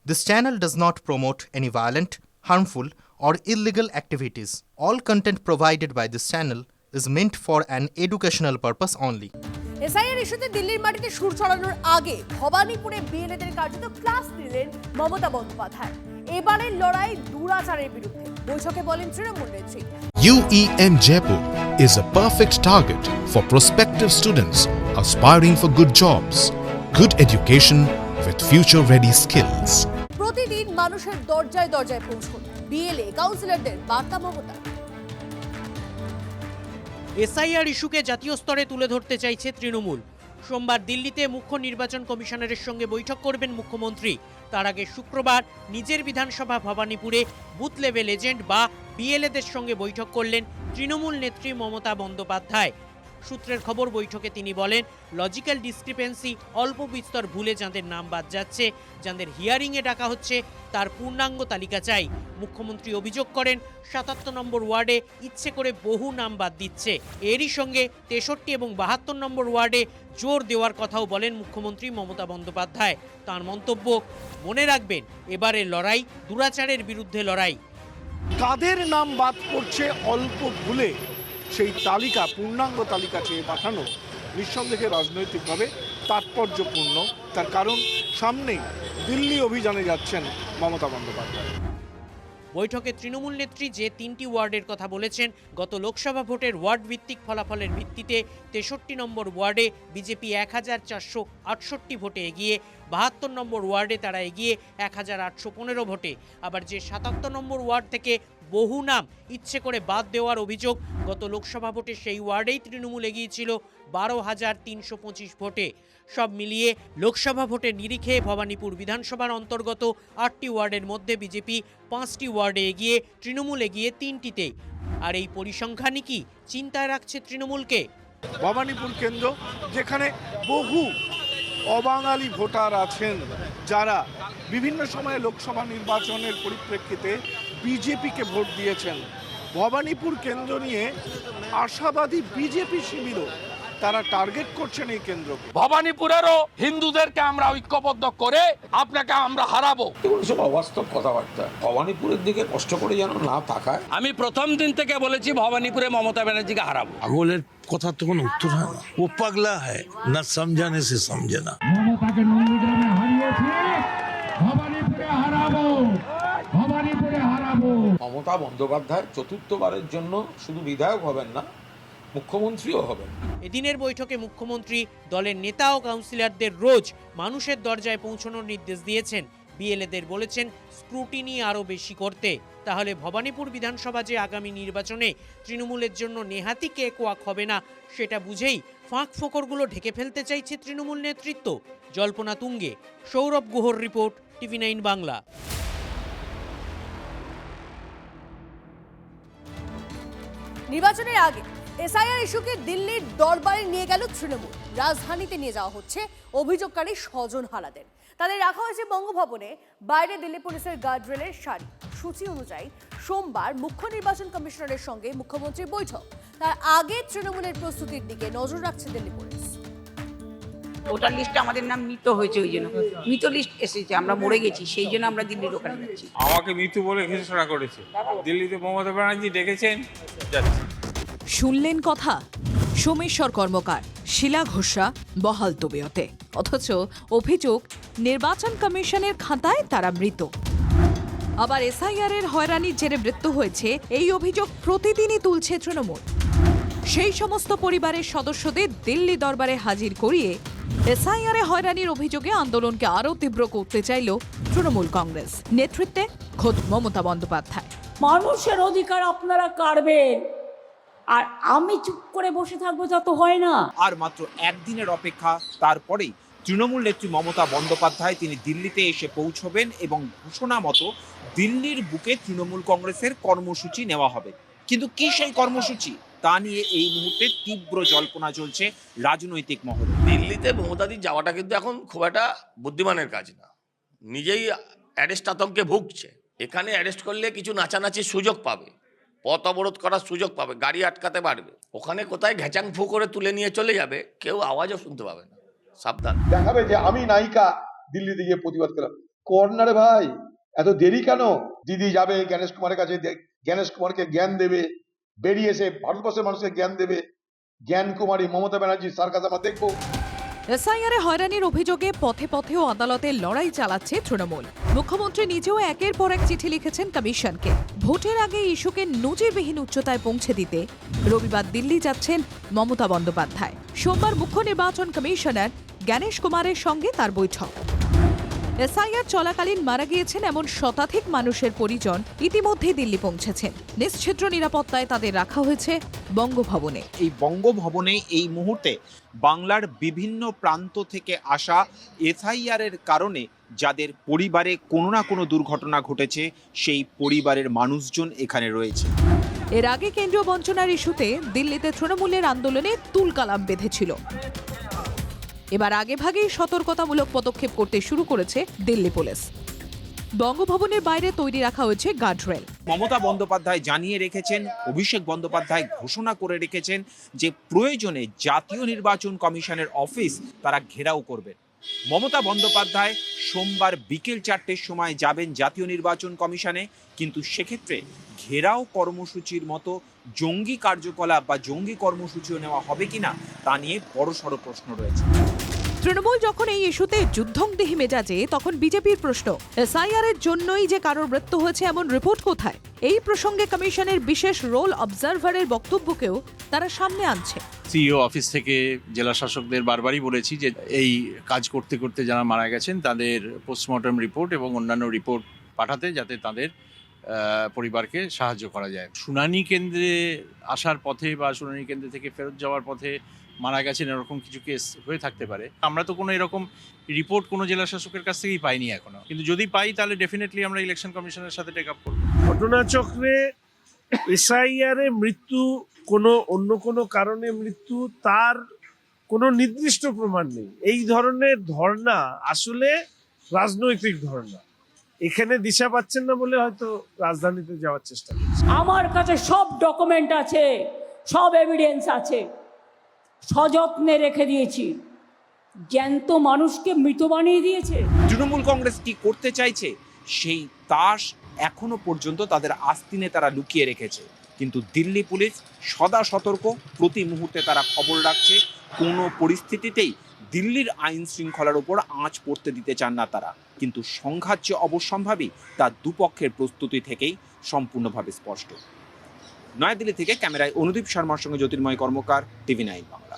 This channel does not promote any violent, harmful, or illegal activities. All content provided by this channel is meant for an educational purpose only. SIR ইস্যুতে দিল্লির মাটিতে সুর চড়ানোর আগে ভবানীপুরে বিএলএদের কার্যত class নিলেন মমতা বন্দ্যোপাধ্যায়। এবারের লড়াই দুরাচারের বিরুদ্ধে। বৈঠকে বলেন তৃণমূল নেত্রী। UEM Jaipur is a perfect target for prospective students aspiring for good jobs, good education with future-ready skills. প্রতিদিন মানুষের দরজায় দরজায় পৌঁছুন বিএলএ কাউন্সিলরদের বার্তা মমতা। এসআইআর ইস্যুকে জাতীয় স্তরে তুলে ধরতে চাইছে তৃণমূল। সোমবার দিল্লিতে মুখ্য নির্বাচন কমিশনারের সঙ্গে বৈঠক করবেন মুখ্যমন্ত্রী। তার আগে শুক্রবার নিজের বিধানসভা ভবানীপুরে বুথ লেভেল এজেন্ট বা বিএলএদের সঙ্গে বৈঠক করলেন তৃণমূল নেত্রী মমতা বন্দ্যোপাধ্যায়। সূত্রের খবর, বৈঠকে তিনি বলেন, লজিক্যাল ডিসক্রিপেন্সি অল্প বিস্তর ভুলে যাদের নাম বাদ যাচ্ছে, যাদের হিয়ারিংয়ে ডাকা হচ্ছে, তার পূর্ণাঙ্গ তালিকা চাই। মুখ্যমন্ত্রী অভিযোগ করেন ৭৭ নম্বর ওয়ার্ডে ইচ্ছে করে বহু নাম বাদ দিচ্ছে। এরই সঙ্গে ৬৩ এবং ৭২ নম্বর ওয়ার্ডে জোর দেওয়ার কথাও বলেন মুখ্যমন্ত্রী মমতা বন্দ্যোপাধ্যায়। তাঁর মন্তব্য, মনে রাখবেন এবারের লড়াই দুরাচারের বিরুদ্ধে লড়াই। কাদের নাম বাদ পড়ছে অল্প ভুলে সেই তালিকা, পূর্ণাঙ্গ তালিকা চেয়ে পাঠানো নিঃসন্দেহে রাজনৈতিকভাবে তাৎপর্যপূর্ণ। তার কারণ সামনেই দিল্লি অভিযানে যাচ্ছেন মমতা বন্দ্যোপাধ্যায়। বৈঠকে তৃণমূল নেত্রী যে ৩টি ওয়ার্ডের কথা বলেছেন, গত লোকসভা ভোটের ওয়ার্ড ভিত্তিক ফলাফলের ভিত্তিতে ৬৩ নম্বর ওয়ার্ডে বিজেপি ১,৪৬৮ ভোটে এগিয়ে, ৭২ নম্বর ওয়ার্ডে তারা এগিয়ে ১,৮১৫ ভোটে। আবার যে ৭৭ নম্বর ওয়ার্ড থেকে বহু নাম ইচ্ছে করে বাদ দেওয়ার অভিযোগ, গত লোকসভা ভোটে সেই ওয়ার্ডেই তৃণমূল এগিয়েছিল ১২,৩২৫ ভোটে। সব মিলিয়ে লোকসভা ভোটের নিরিখে ভবানীপুর বিধানসভার অন্তর্গত ৮টি ওয়ার্ডের মধ্যে বিজেপি ৫টি ওয়ার্ডে এগিয়ে, তৃণমূল এগিয়ে ৩টিতে। আর এই পরিসংখ্যানই কি চিন্তায় রাখছে তৃণমূলকে? ভবানীপুর কেন্দ্র, যেখানে বহু অবাঙালি ভোটার আছেন যারা বিভিন্ন সময়ে লোকসভা নির্বাচনের পরিপ্রেক্ষিতে বিজেপিকে ভোট দিয়েছেন। ভবানীপুর কেন্দ্র নিয়ে আশাবাদী বিজেপি শিবিরও তারা টার্গেট করছেন এই কেন্দ্রকে। ভবানীপুরেরও হিন্দুদেরকে আমরা ঐক্যবদ্ধ করে আপনাকে আমরা হারাবো। এসব অবাস্তব কথাবার্তা। ভবানীপুরের দিকে কষ্ট করে যেন না তাকায়। আমি প্রথম দিন থেকে বলেছি ভবানীপুরে মমতা ব্যানার্জিকে হারাবো। পাগলের কথা তো কোনো উত্তর হয় না। ও পাগলা হয় না, সমঝানে সে সমঝে না। মমতাকে নন্দীগ্রামে হারিয়েছি, ভবানীপুরে হারাবো, ভবানীপুরে হারাবো। মমতা বন্দ্যোপাধ্যায় চতুর্থবারের জন্য শুধু বিধায়ক হবেন না, মুখ্যমন্ত্রীও হবেন। এদিনের বৈঠকে মুখ্যমন্ত্রী দলের নেতা ও কাউন্সিলরদের রোজ মানুষের দরজায় পৌঁছানোর নির্দেশ দিয়েছেন। বিএলএদের বলেছেন স্ক্রুটিনি আরও বেশি করতে। তাহলে ভবানীপুর বিধানসভা যে আগামী নির্বাচনে তৃণমূলের জন্য নেহাতি কেক ওয়াক হবে না, সেটা বুঝেই ফাঁক ফোকরগুলো ঢেকে ফেলতে চাইছে তৃণমূল নেতৃত্ব। জল্পনা তুঙ্গে, সৌরভ গুহর রিপোর্ট, TV9 বাংলা। নির্বাচনের আগে এসআইআর ইস্যুকে দিল্লির দরবারে নিয়ে গেল তৃণমূল। রাজধানীতে নিয়ে যাওয়া হচ্ছে অভিযোগকারী স্বজন হারাদের। তাদের রাখা হয়েছে বঙ্গভবনে, বাইরে দিল্লি পুলিশের গার্ডরেলের সারি। সূচি অনুযায়ী সোমবার মুখ্য নির্বাচন কমিশনারের সঙ্গে মুখ্যমন্ত্রীর বৈঠক। তার আগে তৃণমূলের প্রস্তুতির দিকে নজর রাখছে দিল্লি পুলিশ। ভোটার লিস্টে আমাদের নাম মৃত হয়েছে, ওই জন্য মৃত লিস্ট এসেছে, আমরা মরে গেছি, সেই জন্য আমরা দিল্লির ওখানে যাচ্ছি। আমাকে মৃত্যু বলে ঘোষণা করেছে, দিল্লিতে মমতা ব্যানার্জি ডেকেছেন, যাচ্ছি। শুনলেন কথা, সোমেশ্বর কর্মকার, শিলা ঘোষরা বহাল তবিয়তে, অথচ অভিযোগ নির্বাচন কমিশনের খাতায় তারা মৃত। আবার এসআইআর এর হয়রানির জেরে মৃত্যু হয়েছে, এই অভিযোগ প্রতিদিনই তুলছে তৃণমূল। সেই সমস্ত পরিবারের সদস্যদের দিল্লি দরবারে হাজির করিয়ে এসআইআর এ হয়রানির অভিযোগে আন্দোলনকে আরও তীব্র করতে চাইল তৃণমূল কংগ্রেস নেতৃত্বে খোদ মমতা বন্দ্যোপাধ্যায়। মানুষের অধিকার আপনারা কাড়বেন, আর আমি চুপ করে বসে থাকবো, তা তো হয় না। আর মাত্র একদিনের অপেক্ষা, তারপরেই তৃণমূল নেত্রী মমতা বন্দ্যোপাধ্যায় তিনি দিল্লিতে এসে পৌঁছবেন এবং ঘোষণা মতো দিল্লির বুকে তৃণমূল কংগ্রেসের কর্মসূচি নেওয়া হবে। কিন্তু কি সেই কর্মসূচি, তা নিয়ে এই মুহূর্তে তীব্র জল্পনা চলছে রাজনৈতিক মহলে। দিল্লিতে মমতাদির যাওয়াটা কিন্তু এখন খুব একটা বুদ্ধিমানের কাজ না। নিজেই অ্যারেস্ট আতঙ্কে ভুগছে। এখানে অ্যারেস্ট করলে কিছু নাচানাচির সুযোগ পাবে, পথ অবরোধ করার সুযোগ পাবে, গাড়ি আটকাতে পারবে। ওখানে কোথায় ঘেচাং ফু করে তুলে নিয়ে চলে যাবে, কেউ আওয়াজও শুনতে পাবে না। সাবধান। দেখাবে যে আমি নায়িকা দিল্লিতে গিয়ে প্রতিবাদ করলাম। কর না রে ভাই, এত দেরি কেন? দিদি যাবে জ্ঞানেশ কুমারের কাছে, জ্ঞানেশ কুমারকে জ্ঞান দেবে, বেরিয়ে এসে ভারতবর্ষের মানুষকে জ্ঞান দেবে। জ্ঞান কুমারী মমতা ব্যানার্জি স্যার কাছে আমরা দেখবো। এসআইআরে হয়রানির অভিযোগে পথে পথেও আদালতে লড়াই চালাচ্ছে তৃণমূল। মুখ্যমন্ত্রী নিজেও একের পর এক চিঠি লিখেছেন কমিশনকে। ভোটের আগে ইস্যুকে নজিরবিহীন উচ্চতায় পৌঁছে দিতে রবিবার দিল্লি যাচ্ছেন মমতা বন্দ্যোপাধ্যায়। সোমবার মুখ্য নির্বাচন কমিশনার জ্ঞানেশ কুমারের সঙ্গে তার বৈঠক। এসআইআর চলাকালীন মারা গিয়েছেন এমন শতাধিক মানুষের পরিজন ইতিমধ্যেই দিল্লি পৌঁছেছেন। নিশ্ছিদ্র নিরাপত্তায় তাদের রাখা হয়েছে বঙ্গভবনে। এই বঙ্গভবনে এই মুহূর্তে বাংলার বিভিন্ন প্রান্ত থেকে আসা এসআইআর এর কারণে যাদের পরিবারে কোনো না কোনো দুর্ঘটনা ঘটেছে সেই পরিবারের মানুষজন এখানে রয়েছে। এর আগে কেন্দ্রীয় বঞ্চনার ইস্যুতে দিল্লিতে তৃণমূলের আন্দোলনে তুলকালাম বেঁধেছিল। এবার আগেভাগেই সতর্কতামূলক পদক্ষেপ করতে শুরু করেছে দিল্লি পুলিশ। বঙ্গভবনের বাইরে তৈরি রাখা হয়েছে গার্ডরেল। মমতা বন্দ্যোপাধ্যায় জানিয়ে রেখেছেন, অভিষেক বন্দ্যোপাধ্যায় ঘোষণা করে রেখেছেন যে প্রয়োজনে জাতীয় নির্বাচন কমিশনের অফিস তারা ঘেরাও করবেন। মমতা বন্দ্যোপাধ্যায় সোমবার বিকেল 4টের সময় যাবেন জাতীয় নির্বাচন কমিশনে, কিন্তু সেক্ষেত্রে ঘেরাও কর্মসূচির মতো জঙ্গি কার্যকলাপ বা জঙ্গি কর্মসূচিও নেওয়া হবে কিনা তা নিয়ে বড়সড় প্রশ্ন রয়েছে। তৃণমূল যখন এই ইস্যুতে যুদ্ধংদেহী মেজাজে, তখন বিজেপির প্রশ্ন, এসআইআর এর জন্যই যে কারোর মৃত্যু হয়েছে এমন রিপোর্ট কোথায়? এই প্রসঙ্গে কমিশনের বিশেষ রোল অবজারভারের বক্তব্যকেও তারা সামনে আনছে। সিইও অফিস থেকে জেলা শাসকদের বারবারই বলেছি যে এই কাজ করতে করতে যারা মারা গেছেন তাদের পোস্টমর্টম রিপোর্ট এবং অন্যান্য রিপোর্ট পাঠাতে, যাতে তাদের পরিবারকে সাহায্য করা যায়। শুনানি কেন্দ্রে আসার পথে বা শুনানি কেন্দ্র থেকে ফেরত যাওয়ার পথে মারা গেছেন এরকম কিছু কেস হয়ে থাকতে পারে। আমরা তো কোনো এরকম রিপোর্ট কোনো জেলা শাসকের কাছ থেকেই পাইনি এখনো, কিন্তু যদি পাই তাহলে ডেফিনেটলি আমরা ইলেকশন কমিশনের সাথে টেক আপ করব। ঘটনাচক্রে এসআইআর এ মৃত্যু, কোনো অন্য কোনো কারণে মৃত্যু, তার কোনো নির্দিষ্ট প্রমাণ নেই। এই ধরনের ধর্ণা আসলে রাজনৈতিক ধর্ণা। এখানে দিশা পাচ্ছেন না বলে হয়তো রাজধানীতে যাওয়ার চেষ্টা করছে। আমার কাছে সব ডকুমেন্ট আছে, সব এভিডেন্স আছে, সযত্নে রেখে দিয়েছি। জ্যান্ত মানুষকে মৃত বানিয়ে দিয়েছে। তৃণমূল কংগ্রেস কি করতে চাইছে সেই তাস এখনো পর্যন্ত তাদের আস্তিনে তারা লুকিয়ে রেখেছে, কিন্তু দিল্লি পুলিশ সদা সতর্ক, প্রতি মুহূর্তে তারা খবর রাখছে। কোনো পরিস্থিতিতেই দিল্লির আইন শৃঙ্খলার উপর আঁচ পড়তে দিতে চান না তারা, কিন্তু সংঘাত যে অবশ্যম্ভাবী তা দুপক্ষের প্রস্তুতি থেকেই সম্পূর্ণভাবে স্পষ্ট। নয়াদিল্লি থেকে ক্যামেরায় অনুদীপ শর্মার সঙ্গে জ্যোতির্ময় কর্মকার, টিভি9 বাংলা।